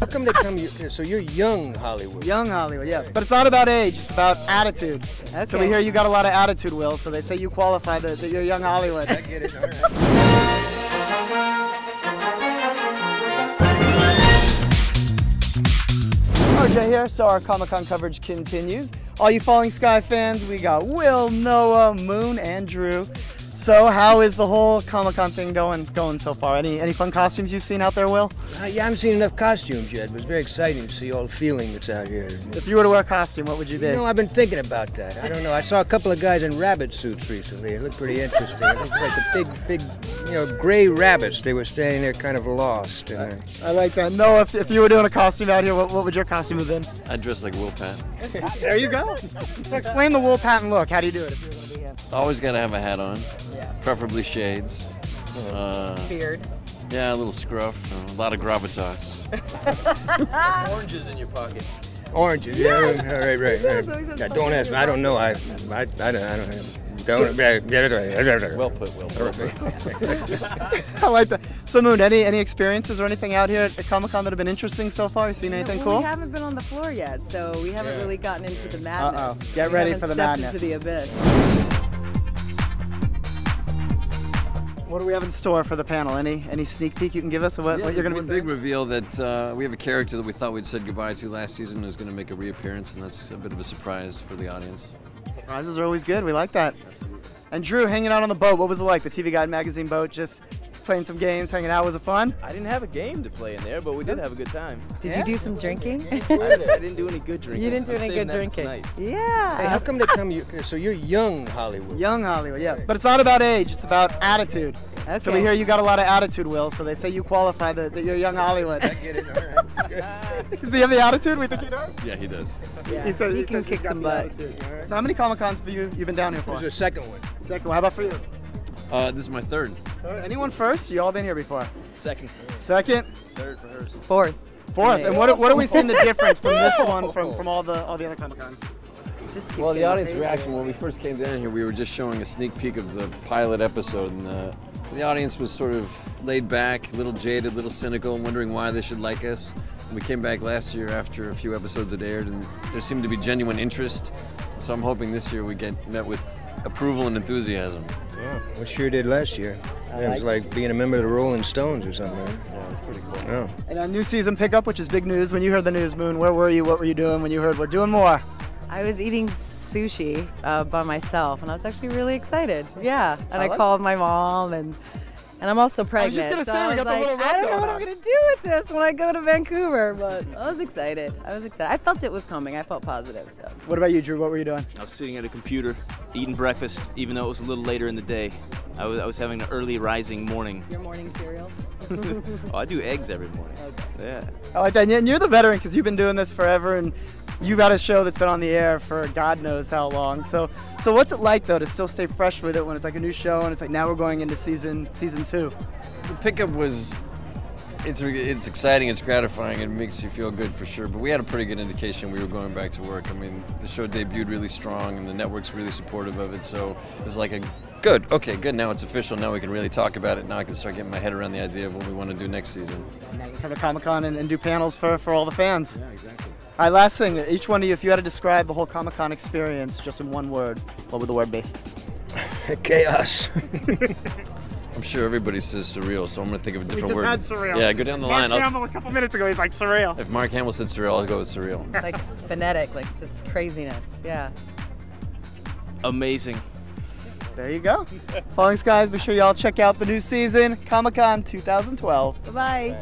How come they come? So you're young Hollywood. Young Hollywood, yeah. But it's not about age, it's about attitude. Okay. So we hear you got a lot of attitude, Will, so they say you qualify that you're young Hollywood. I get it, all right. RJ here, so our Comic-Con coverage continues. All you Falling Sky fans, we got Will, Noah, Moon, and Drew. So how is the whole Comic-Con thing going so far? Any fun costumes you've seen out there, Will? Yeah, I haven't seen enough costumes yet. It was very exciting to see all the feeling that's out here. If you were to wear a costume, what would you be? You know, I've been thinking about that. I don't know. I saw a couple of guys in rabbit suits recently. It looked pretty interesting. It looked like the big, gray rabbits. They were standing there kind of lost. And, I like that. Noah, if you were doing a costume out here, what would your costume have been? I'd dress like Will Patton. There you go. So explain the Will Patton look. How do you do it if you're going to be him? Always got to have a hat on, preferably shades. Beard. Yeah, a little scruff, a lot of gravitas. Oranges in your pocket. Oranges, yeah, right. Yeah, don't ask me. I don't know. I don't have. Don't. Yeah, that's right. Well put. I like that. So Moon, any experiences or anything out here at Comic-Con that have been interesting so far? You seen anything cool? We haven't been on the floor yet, so we haven't really gotten into the madness. Uh-oh. Get ready for the madness. Into the abyss. What do we have in store for the panel? Any sneak peek you can give us of what you're going to be saying? Big reveal that we have a character that we thought we'd said goodbye to last season who's going to make a reappearance, and that's a bit of a surprise for the audience. Surprises are always good. We like that. And Drew, hanging out on the boat, what was it like? The TV Guide magazine boat, just playing some games, hanging out. Was it fun? I didn't have a game to play in there, but we did have a good time. Did you do some drinking? I didn't do any good drinking. You didn't do any good drinking. Yeah. Hey, how come they come? So you're young Hollywood. Young Hollywood, yeah. But it's not about age, it's about attitude. Okay. So we hear you got a lot of attitude, Will, so they say you qualify that you're young Hollywood. I get it, all right. Does he have the attitude? We think he does? Yeah, he does. Yeah. He says can kick some butt. So how many Comic-Cons have you been down here for? This is the second one. Second one. How about for you? This is my third. Anyone first? You all been here before? Second. Second? Third for hers. Fourth. Fourth. And what are we seeing the difference from this one from all the other Comic-Cons? Well, the audience reaction when we first came down here, we were just showing a sneak peek of the pilot episode, and the audience was sort of laid back, a little jaded, a little cynical, wondering why they should like us. And we came back last year after a few episodes had aired, and there seemed to be genuine interest. So I'm hoping this year we get met with approval and enthusiasm. Yeah, we sure did last year. It was like being a member of the Rolling Stones or something. Yeah, it was pretty cool. Yeah. And a new season pickup, which is big news. When you heard the news, Moon, where were you? What were you doing when you heard we're doing more? I was eating sushi by myself, and I was actually really excited. Yeah, and I called my mom, and I'm also pregnant. I was just so gonna say, we I was got the like, little I rub don't know going what on. I'm gonna do with this when I go to Vancouver, but I was excited. I felt it was coming. I felt positive. So. What about you, Drew? What were you doing? I was sitting at a computer, eating breakfast, even though it was a little later in the day. I was having an early rising morning. Your morning cereal? Oh, I do eggs every morning. Okay. Yeah. I like that. And you're the veteran because you've been doing this forever, and you got a show that's been on the air for God knows how long. So what's it like though to still stay fresh with it when it's like a new show and it's like now we're going into season 2? The pickup was, it's exciting, it's gratifying, it makes you feel good for sure, but we had a pretty good indication we were going back to work. I mean, the show debuted really strong and the network's really supportive of it, so it was like good, now it's official, now we can really talk about it, now I can start getting my head around the idea of what we want to do next season. Now you can come to Comic-Con and do panels for all the fans. Yeah, exactly. All right, last thing, each one of you, if you had to describe the whole Comic-Con experience just in one word, what would the word be? Chaos. I'm sure everybody says surreal, so I'm going to think of a different word. Had surreal. Yeah, go down the line. Mark Hamill a couple minutes ago, he's like surreal. If Mark Hamill said surreal, I'll go with surreal. Like phonetic, like just craziness. Yeah. Amazing. There you go. Falling Skies, be sure y'all check out the new season, Comic-Con 2012. Bye-bye.